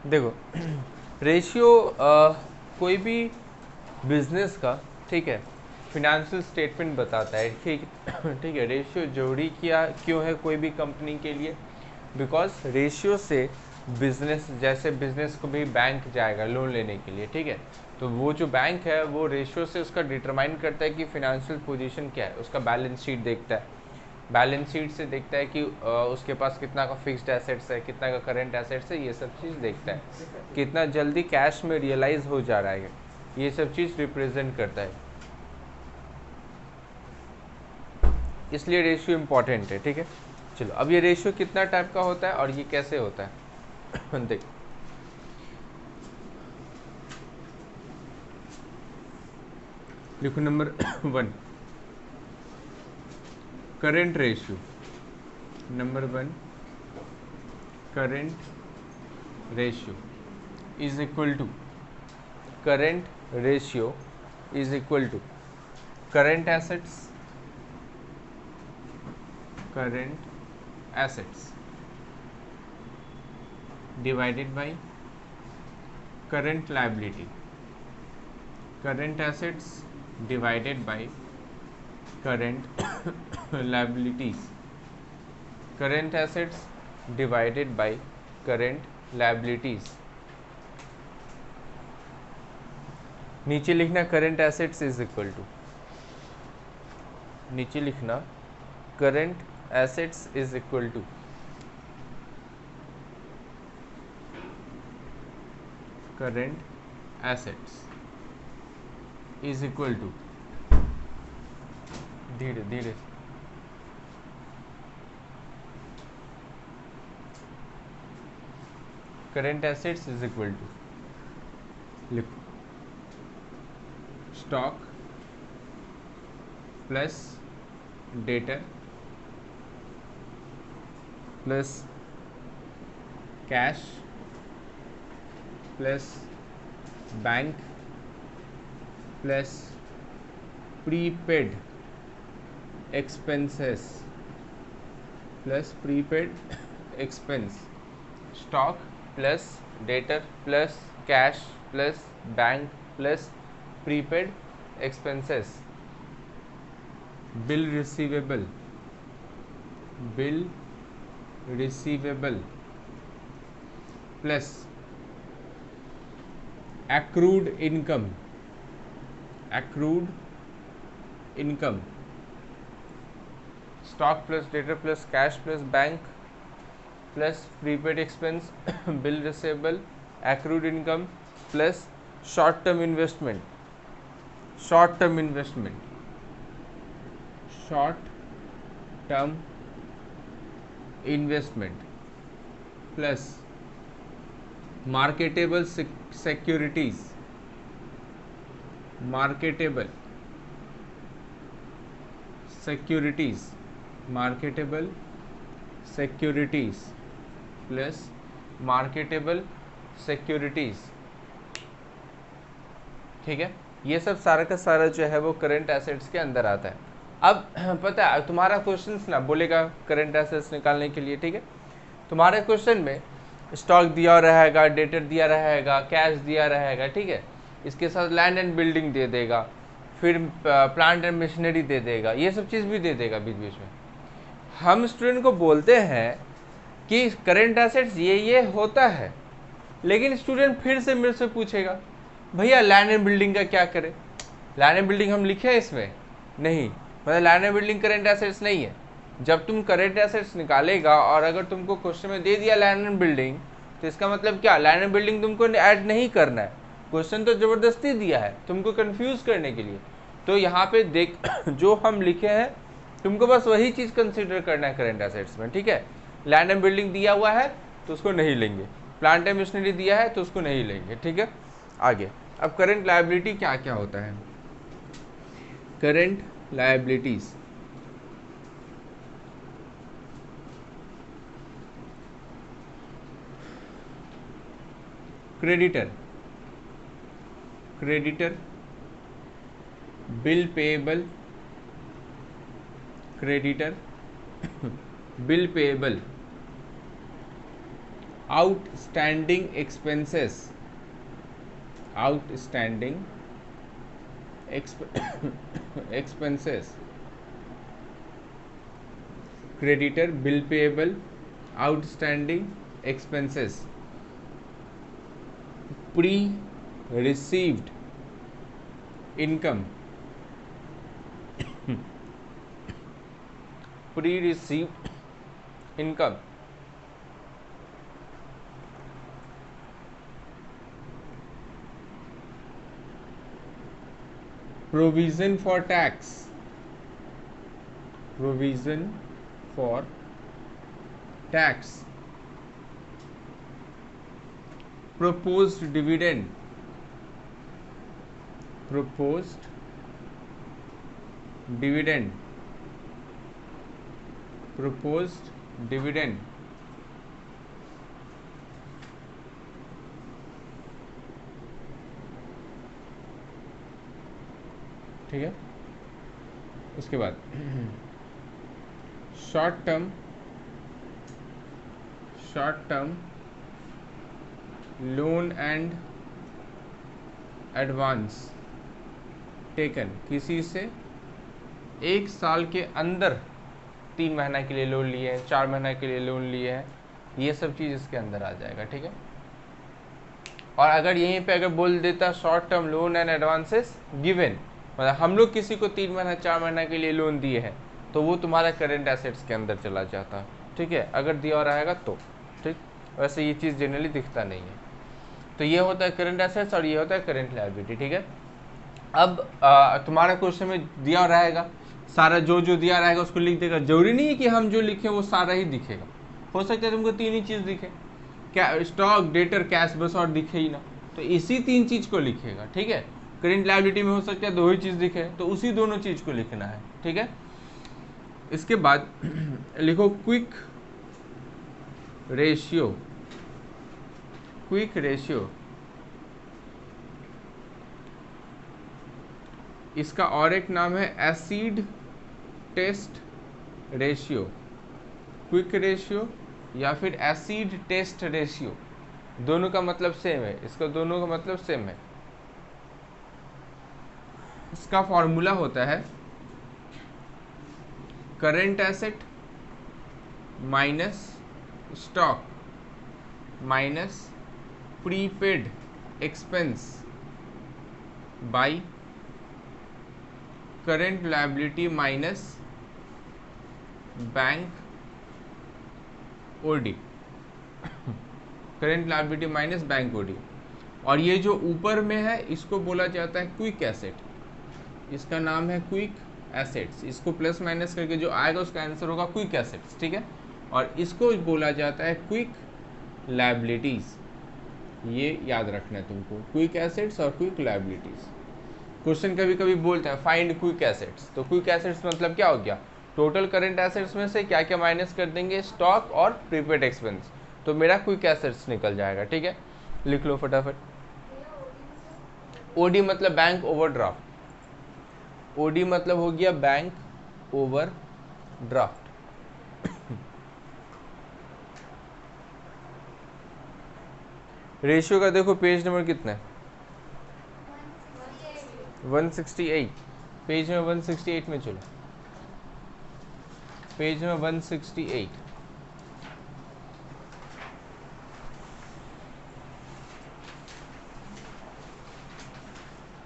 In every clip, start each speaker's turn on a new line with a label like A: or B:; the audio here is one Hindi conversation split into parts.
A: देखो रेशियो कोई भी बिजनेस का, ठीक है, फिनेंशियल स्टेटमेंट बताता है, ठीक ठीक है। रेशियो जरूरी किया क्यों है कोई भी कंपनी के लिए? बिकॉज रेशियो से बिजनेस, जैसे बिजनेस को भी बैंक जाएगा लोन लेने के लिए, ठीक है, तो वो जो बैंक है वो रेशियो से उसका डिटरमाइन करता है कि फिनेंशियल पोजीशन क्या है, उसका बैलेंस शीट देखता है। बैलेंस शीट से देखता है कि उसके पास कितना का फिक्स्ड एसेट्स है, कितना का करंट एसेट्स है, ये सब चीज़ देखता है। कितना जल्दी कैश में रियलाइज हो जा रहा है, ये सब चीज़ रिप्रेजेंट करता है। इसलिए रेशियो इंपॉर्टेंट है, ठीक है। चलो अब ये रेशियो कितना टाइप का होता है और ये कैसे होता है देख, लिखो number 1 current ratio. Number 1 current ratio is equal to, current ratio is equal to current assets, current assets divided by current liability, current assets divided by current liabilities, current assets divided by current liabilities। नीचे लिखना current assets is equal to, नीचे लिखना current assets is equal to current assets is equal to, धीरे धीरे, current assets is equal to, लिखो stock plus debtor plus cash plus bank plus prepaid expenses plus prepaid expense, stock plus debtor plus cash plus bank plus prepaid expenses, bill receivable, bill receivable plus accrued income, accrued income, stock plus debtor plus cash plus bank plus prepaid expense bill receivable, accrued income plus short term investment, short term investment, short term investment plus marketable securities, marketable securities, marketable securities plus marketable securities, ठीक है। ये सब सारा का सारा जो है वो करंट एसेट्स के अंदर आता है। अब पता है तुम्हारा क्वेश्चन ना बोलेगा करंट एसेट्स निकालने के लिए, ठीक है, तुम्हारे क्वेश्चन में स्टॉक दिया रहेगा, डेटर दिया रहेगा, कैश दिया रहेगा, ठीक है, इसके साथ लैंड एंड बिल्डिंग दे देगा, फिर प्लांट एंड मशीनरी दे देगा, ये सब चीज़ भी दे देगा बीच बीच में। हम स्टूडेंट को बोलते हैं कि करंट एसेट्स ये होता है, लेकिन स्टूडेंट फिर से मेरे से पूछेगा भैया लैंड एंड बिल्डिंग का क्या करें? लैंड एंड बिल्डिंग हम लिखे हैं इसमें? नहीं, मतलब land and building current assets नहीं है। जब तुम करंट एसेट्स निकालेगा और अगर तुमको क्वेश्चन में दे दिया लैंड एंड बिल्डिंग, तो इसका मतलब क्या, लैंड एंड बिल्डिंग तुमको ऐड नहीं करना है, क्वेश्चन तो जबरदस्ती दिया है तुमको कंफ्यूज करने के लिए। तो यहाँ पे देख जो हम लिखे हैं तुमको बस वही चीज़ कंसिडर करना है करंट एसेट्स में, ठीक है। लैंड एंड बिल्डिंग दिया हुआ है तो उसको नहीं लेंगे, प्लांट एंड मशीनरी दिया है तो उसको नहीं लेंगे, ठीक है। आगे अब करंट लायबिलिटी क्या क्या होता है? Current liabilities, creditor, creditor, bill payable, creditor, bill payable, outstanding expenses, outstanding expenses, creditor, bill payable, outstanding expenses, pre received income, pre received income, provision for tax, provision for tax, proposed dividend, proposed dividend, proposed dividend, ठीक है। उसके बाद short term loan and advance taken, किसी से 1 साल के अंदर 3 महीना के लिए लोन लिए हैं, 4 महीना के लिए लोन लिए हैं, ये सब चीज़ इसके अंदर आ जाएगा, ठीक है। और अगर यहीं पे अगर बोल देता short term loan and advances given, मतलब हम लोग किसी को 3 महीना 4 महीना के लिए लोन दिए हैं, तो वो तुम्हारा करेंट एसेट्स के अंदर चला जाता, ठीक है, अगर दिया रहेगा तो, ठीक। वैसे ये चीज़ जनरली दिखता नहीं है। तो ये होता है करंट एसेट्स और ये होता है करंट लायबिलिटी, ठीक है। अब तुम्हारा क्वेश्चन में दिया रहेगा सारा, जो दिया रहेगा उसको लिख देगा। जरूरी नहीं है कि हम जो लिखे वो सारा ही दिखेगा, हो सकता है तुमको 3 ही चीज़ दिखे, क्या स्टॉक, डेटर, कैश, बस और दिखे ही ना, तो इसी 3 चीज़ को लिखेगा, ठीक है। करंट लायबिलिटी में हो सकता है 2 ही चीज़ दिखे, तो उसी दोनों चीज़ को लिखना है, ठीक है। इसके बाद लिखो क्विक रेशियो, क्विक रेशियो, इसका और एक नाम है acid test ratio, quick ratio या फिर एसिड टेस्ट रेशियो, दोनों का मतलब सेम है, इसका दोनों का मतलब सेम है। इसका फॉर्मूला होता है current asset minus stock minus prepaid expense by current liability minus bank OD, current liability minus bank OD. और ये जो ऊपर में है इसको बोला जाता है क्विक एसेट, इसका नाम है क्विक एसेट्स, इसको प्लस माइनस करके जो आएगा उसका आंसर होगा क्विक एसेट्स, ठीक है। और इसको बोला जाता है क्विक लायबिलिटीज, ये याद रखना है तुमको, क्विक एसेट्स और क्विक लायबिलिटीज। क्वेश्चन कभी कभी बोलता है फाइंड क्विक एसेट्स, तो क्विक एसेट्स मतलब क्या हो गया, टोटल करंट एसेट्स में से क्या क्या माइनस कर देंगे, स्टॉक और प्रीपेड एक्सपेंस, तो मेरा क्विक एसेट्स निकल जाएगा, ठीक है। लिख लो फटाफट। ओडी मतलब बैंक ओवरड्राफ्ट, ओडी मतलब हो गया बैंक ओवर ड्राफ्ट। रेशियो का देखो पेज नंबर कितना है, 168, पेज नंबर 168 में चलो, पेज नंबर 168,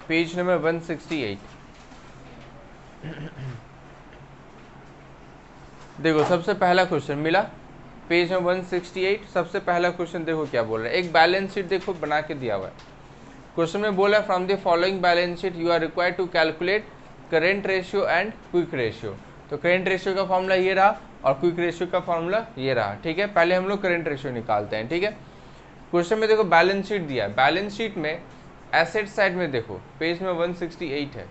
A: पेज नंबर 168। देखो सबसे पहला क्वेश्चन मिला, पेज नंबर 168, सबसे पहला क्वेश्चन देखो क्या बोल रहा है, एक बैलेंस शीट देखो बना के दिया हुआ है। क्वेश्चन में बोला from the following balance sheet you are required to calculate current ratio and quick ratio. तो करेंट रेशियो का फॉर्मूला ये रहा और क्विक रेशियो का फॉर्मूला ये रहा, ठीक है। पहले हम लोग करेंट रेशियो निकालते हैं, ठीक है। क्वेश्चन में देखो बैलेंस शीट दिया है, बैलेंस शीट में एसेट साइड में देखो पेज में 168 है,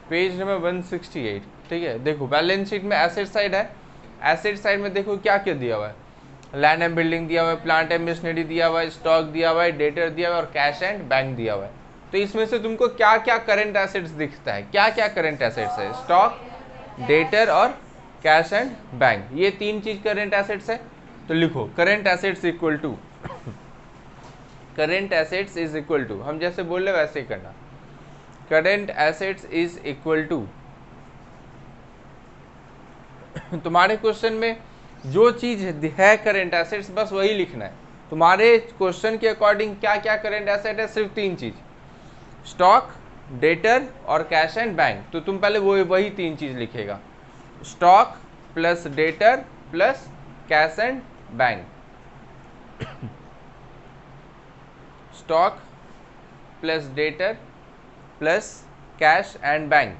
A: पेज नंबर 168, ठीक है। देखो बैलेंस शीट में एसेट साइड है, एसेट साइड में देखो क्या क्या दिया हुआ है, लैंड एंड बिल्डिंग दिया हुआ है, प्लांट एंड मशीनरी दिया हुआ है, स्टॉक दिया हुआ है, डेटर दिया हुआ है और कैश एंड बैंक दिया हुआ है। तो इसमें से तुमको क्या क्या करंट एसेट्स दिखता है, क्या क्या करंट एसेट्स है? स्टॉक, डेटर और कैश एंड बैंक, ये तीन चीज करंट एसेट्स है। तो लिखो current assets equal to current assets is equal to, हम जैसे बोल रहे वैसे ही करना, current assets is equal to, तुम्हारे क्वेश्चन में जो चीज है करंट एसेट्स बस वही लिखना है। तुम्हारे क्वेश्चन के अकॉर्डिंग क्या क्या करंट एसेट है? सिर्फ तीन चीज, स्टॉक, डेटर और कैश एंड बैंक। तो तुम पहले वही तीन चीज लिखेगा, stock plus debtor plus cash and bank. Stock plus debtor plus cash and bank.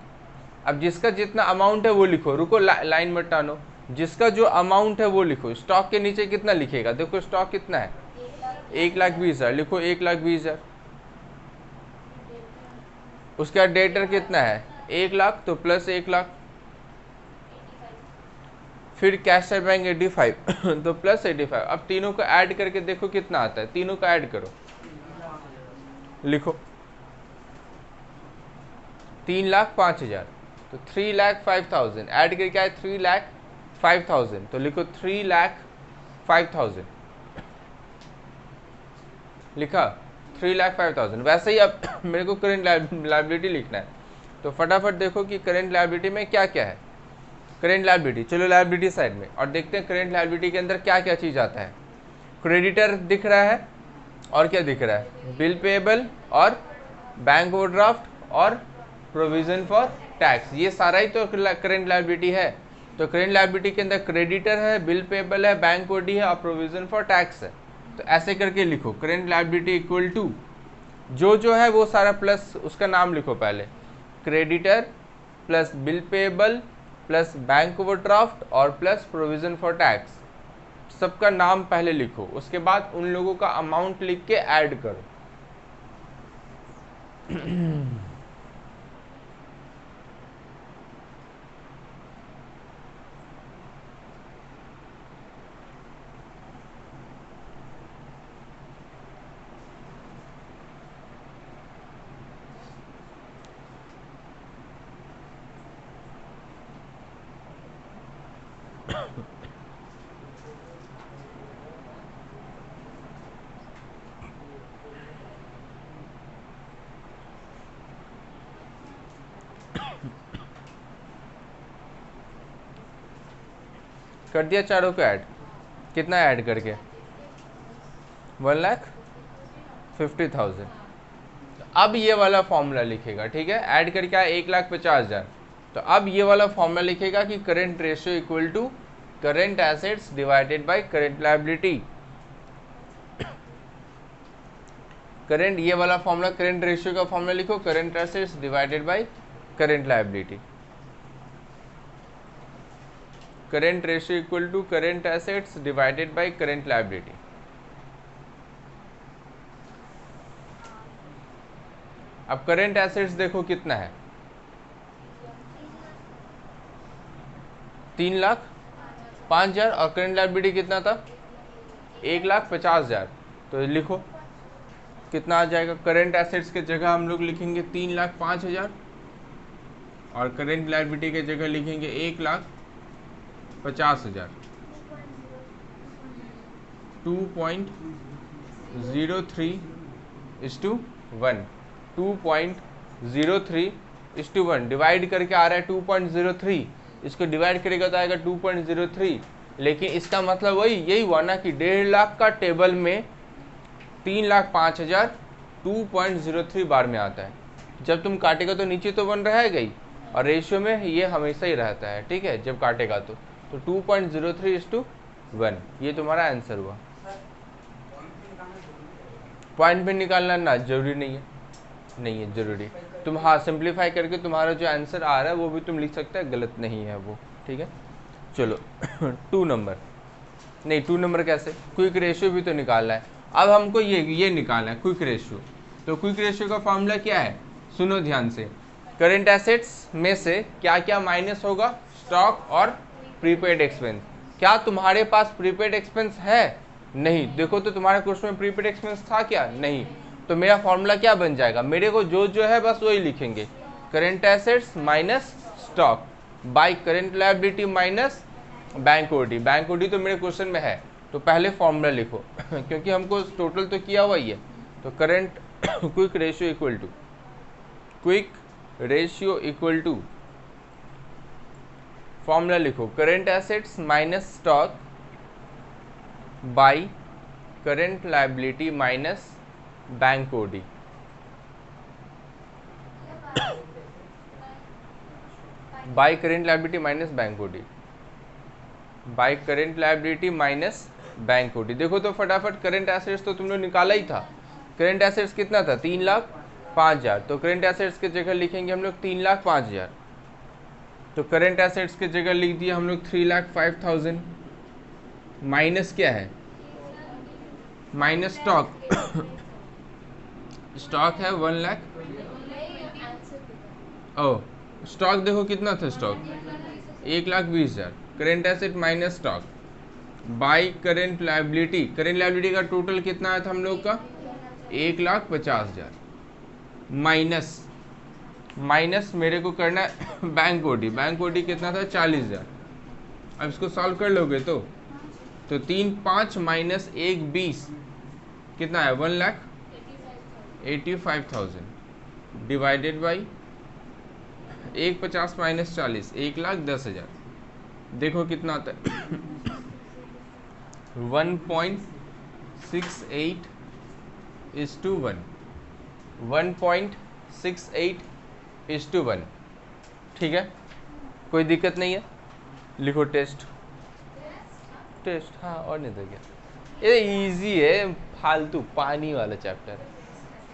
A: अब जिसका जितना अमाउंट है वो लिखो, रुको लाइन मत टानो, जिसका जो अमाउंट है वो लिखो। स्टॉक के नीचे कितना लिखेगा? देखो स्टॉक कितना है, 1,20,000, लिखो 1,20,000। उसके बाद डेटर कितना है? 1,00,000, तो प्लस 1,00,000। फिर कैश एंड बैंक 85 तो प्लस 85। अब तीनों को ऐड करके देखो कितना आता है, तीनों का ऐड करो, लिखो 3,05,000, तो 3,05,000 ऐड करके क्या है? 3,05,000, तो लिखो 3,05,000, लिखा 3,05,000। वैसे ही अब मेरे को करेंट लायबिलिटी लिखना है, तो फटाफट देखो कि करेंट लायबिलिटी में क्या क्या है। करेंट लायबिलिटी, चलो लायबिलिटी साइड में और देखते हैं करेंट लायबिलिटी के अंदर क्या क्या चीज़ आता है। क्रेडिटर दिख रहा है, और क्या दिख रहा है? बिल पेएबल और बैंक ओवरड्राफ्ट और प्रोविजन फॉर टैक्स, ये सारा ही तो करेंट लायबिलिटी है। तो करेंट लायबिलिटी के अंदर क्रेडिटर है, बिल पेएबल है, बैंक ओडी है और प्रोविजन फॉर टैक्स है। तो ऐसे करके लिखो करेंट लायबिलिटी इक्वल टू जो है वो सारा प्लस उसका नाम लिखो पहले, creditor plus bill payable plus bank overdraft और प्लस प्रोविजन फॉर टैक्स, सबका नाम पहले लिखो। उसके बाद उन लोगों का अमाउंट लिख के ऐड करो। कर दिया चारों को ऐड, कितना ऐड करके? 1,50,000। अब ये वाला फॉर्मूला लिखेगा, ठीक है, ऐड करके आया 1,50,000। तो अब ये वाला फॉर्मूला लिखेगा कि current ratio equal to current assets divided by current liability. Current, ये वाला फॉर्मूला करेंट रेशियो का फॉर्मूला लिखो, current assets divided by current liability. Current ratio equal to current assets divided by current liability. अब करेंट एसेट्स देखो कितना है, 3,05,000 और करेंट लायबिलिटी कितना था? 1,50,000। तो लिखो कितना आ जाएगा। करेंट एसेट्स के जगह हम लोग लिखेंगे 3,05,000 और करेंट लायबिलिटी के जगह लिखेंगे 1,50,000। 2.03:1, 2.03:1 डिवाइड करके आ रहा है 2.03, इसको डिवाइड करेगा तो आएगा 2.03। लेकिन इसका मतलब यही हुआ ना कि 1.5 लाख का टेबल में 3,05,000 2.03 बार में आता है। जब तुम काटेगा तो नीचे तो 1 रहेगा ही, और रेशियो में ये हमेशा ही रहता है, ठीक है, जब काटेगा तो 2.03:1, ये तुम्हारा आंसर हुआ। पॉइंट भी निकालना ना जरूरी नहीं है, नहीं है जरूरी। तुम हाँ सिंप्लीफाई करके तुम्हारा जो आंसर आ रहा है वो भी तुम लिख सकते हैं, गलत नहीं है वो, ठीक है। चलो 2 नंबर, नहीं 2 नंबर कैसे, क्विक रेशियो भी तो निकालना है। अब हमको ये निकालना है क्विक रेशियो। तो क्विक रेशियो का फॉर्मूला क्या है, सुनो ध्यान से। करेंट एसेट्स में से क्या क्या माइनस होगा? स्टॉक और प्रीपेड एक्सपेंस। क्या तुम्हारे पास प्रीपेड एक्सपेंस है? नहीं। देखो तो तुम्हारे क्वेश्चन में प्रीपेड एक्सपेंस था क्या? नहीं। तो मेरा फॉर्मूला क्या बन जाएगा, मेरे को जो है बस वही लिखेंगे, current assets minus stock by current liability minus bank OD. Bank OD तो मेरे क्वेश्चन में है, तो पहले फॉर्मूला लिखो क्योंकि हमको टोटल तो किया हुआ ही है। तो current quick ratio equal to formula लिखो, current assets minus stock by current liability minus bank OD. By current liability minus bank OD, by current liability minus bank OD. देखो तो फटाफट, करेंट एसेट्स तो तुम लोग निकाला ही था। करेंट एसेट्स कितना था, 3,05,000। तो करेंट एसेट्स की जगह लिखेंगे हम लोग 3,05,000। तो करेंट एसेट्स की जगह लिख दिया हम लोग 3,05,000। माइनस क्या है, माइनस स्टॉक स्टॉक है 1 लाख। ओ स्टॉक देखो कितना था, stock 1,20,000। Current asset minus stock by current liability, current liability का टोटल कितना आया था हम लोग का 1,50,000 माइनस मेरे को करना है बैंक ओडी। बैंक ओडी कितना था 40,000। अब इसको सॉल्व कर लोगे तो 3 5 माइनस 1 20 कितना है 1,85,000 डिवाइडेड बाई 1,50 माइनस 40 1,10,000। देखो कितना आता है 1.68:1 1.68:1। ठीक है, कोई दिक्कत नहीं है, लिखो टेस्ट। हाँ और नहीं तो क्या, ये इजी है, फालतू पानी वाला चैप्टर है।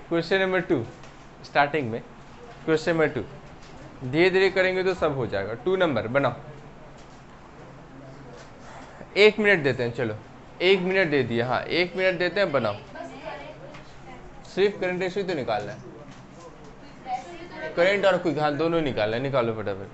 A: क्वेश्चन नंबर 2 स्टार्टिंग में, क्वेश्चन नंबर 2 धीरे धीरे करेंगे तो सब हो जाएगा। 2 नंबर बनाओ, 1 मिनट देते हैं, चलो 1 मिनट दे दिया, हाँ 1 मिनट देते हैं, बनाओ। सिर्फ करंट रेशियो तो निकालना है, करंट और क्विक, हाँ दोनों निकालना है, निकालो फटाफट।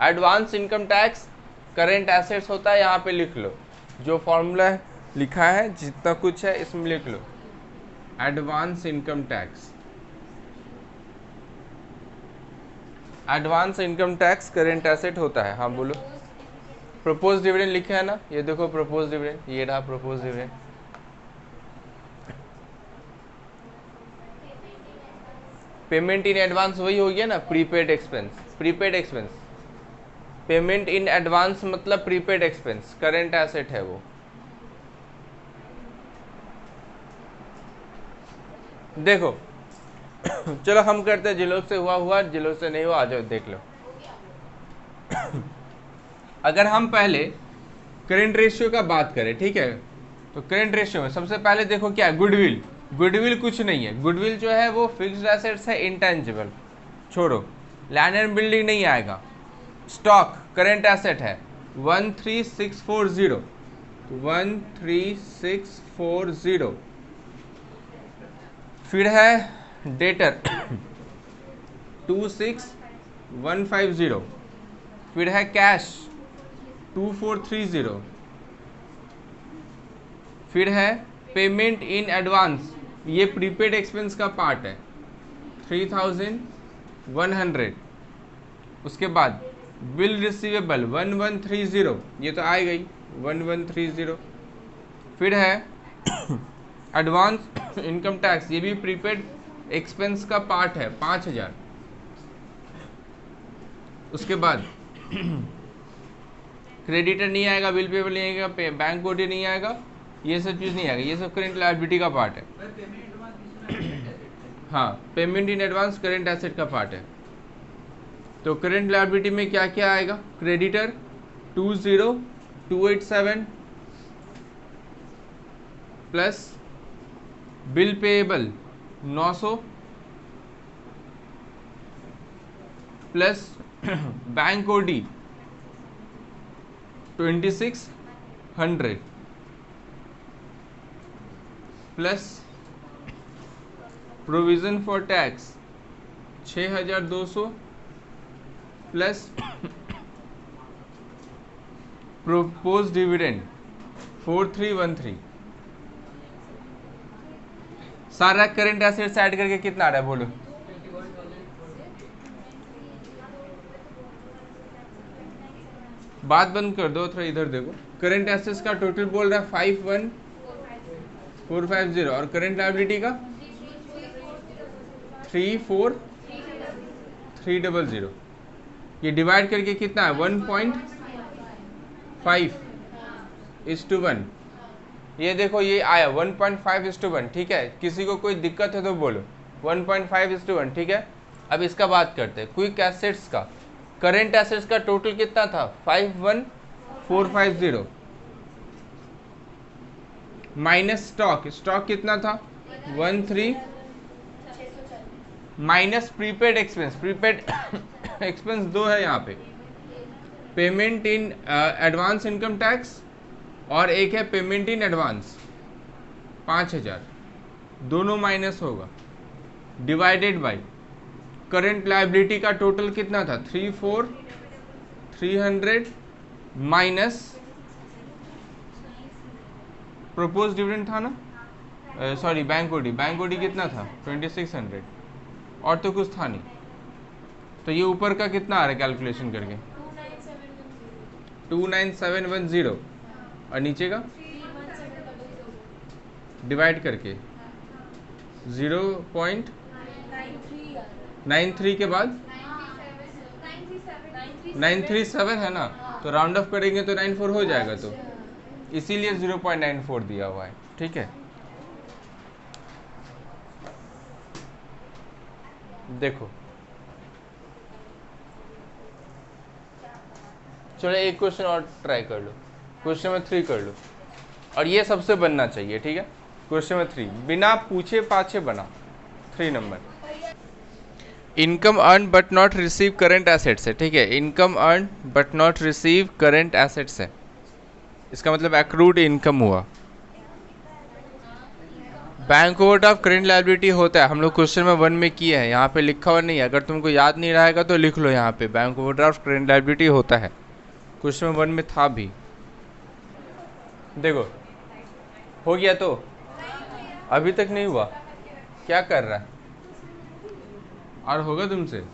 A: Advance income tax current assets होता है, यहाँ पे लिख लो जो फॉर्मूला लिखा है, जितना कुछ है इसमें लिख लो। Advance income tax, advance income tax current asset होता है। हाँ बोलो। प्रपोज डिविडेंड लिखे है ना, ये देखो प्रपोज डिविडेंड, ये रहा propose dividend. Payment in advance वही हो गया ना, prepaid expense. Prepaid expense, payment in advance मतलब प्रीपेड एक्सपेंस, करेंट एसेट है वो। देखो चलो हम करते हैं, जिन लोग से हुआ, जिन लोग से नहीं हुआ आ जाओ देख लो। अगर हम पहले करेंट रेशियो का बात करें, ठीक है, तो करेंट रेशियो में सबसे पहले देखो क्या है, गुडविल। गुडविल कुछ नहीं है, गुडविल जो है वो फिक्स्ड एसेट्स है, इंटेंजिबल छोड़ो, लैंड एंड बिल्डिंग नहीं आएगा। स्टॉक करेंट एसेट है 13,640, 13,640। फिर है डेटर 26,150। फिर है कैश 2430। फिर है पेमेंट इन एडवांस, ये प्रीपेड एक्सपेंस का पार्ट है 3,100। उसके बाद बिल रिसीवेबल 1130, ये तो आ गई 1130। फिर है एडवांस इनकम टैक्स, ये भी प्रीपेड एक्सपेंस का पार्ट है 5,000। उसके बाद क्रेडिटर नहीं आएगा, बिल पेबल नहीं आएगा, बैंक ओडी नहीं आएगा, ये सब चीज़ नहीं आएगा, ये सब करेंट लायबिलिटी का पार्ट है। हाँ payment in advance current asset का पार्ट है। तो करेंट लायबिलिटी में क्या क्या आएगा, creditor 20287 plus bill payable 900 plus bank OD 2600 plus provision for tax 6200 plus propose dividend 4313। सारा करंट एसेट्स ऐड करके कितना आ रहा है बोलो। बात बंद कर दो, थोड़ा इधर देखो। करंट एसेट्स का टोटल बोल रहा है 51450 और करंट लायबिलिटी का 34300। ये डिवाइड करके कितना है 1.5:1। ये देखो ये आया 1.5:1, ठीक है। किसी को कोई दिक्कत है तो बोलो 1.5:1, ठीक है। अब इसका बात करते हैं क्विक एसेट्स का। करंट एसेट्स का टोटल कितना था 51450 माइनस स्टॉक कितना था 13 minus prepaid expense. Prepaid expense दो है यहाँ पे, payment in advance income tax और एक है पेमेंट इन एडवांस 5000, दोनों माइनस होगा डिवाइडेड बाय करंट लायबिलिटी का टोटल कितना था 34300 माइनस प्रपोज डिविडेंड था ना, सॉरी बैंक ओडी कितना था 2600 और तो कुछ था नहीं। तो ये ऊपर का कितना आ रहा है कैलकुलेशन करके 29710 और नीचे का डिवाइड करके 0.93 के बाद 937 है ना, तो राउंड ऑफ करेंगे तो 94 हो जाएगा, तो इसीलिए 0.94 दिया हुआ है, ठीक है। देखो चलो एक क्वेश्चन और ट्राई कर लो, क्वेश्चन नंबर 3 कर लो, और ये सबसे बनना चाहिए, ठीक है। क्वेश्चन नंबर 3 बिना पूछे पाछे बना। 3 number income earn but not receive current assets है, ठीक है। Income earn but not receive current assets है, इसका मतलब एक्रूड इनकम हुआ। बैंक ओवरड्राफ्ट करंट लायबिलिटी होता है, हम लोग क्वेश्चन में 1 में किए हैं, यहाँ पे लिखा हुआ नहीं है। अगर तुमको याद नहीं रहेगा तो लिख लो यहाँ पे, बैंक ओवरड्राफ्ट करंट लायबिलिटी होता है। क्वेश्चन में 1 में था भी। देखो हो गया, तो अभी तक नहीं हुआ, क्या कर रहा है और होगा तुमसे।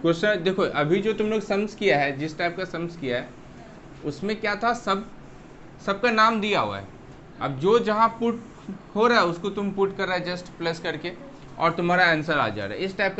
A: क्वेश्चन देखो, अभी जो तुम लोग सम्स किया है, जिस टाइप का सम्स किया है उसमें क्या था, सबका नाम दिया हुआ है। अब जो जहाँ पुट हो रहा है उसको तुम पुट कर रहा है जस्ट प्लस करके, और तुम्हारा आंसर आ जा रहा है। इस टाइप का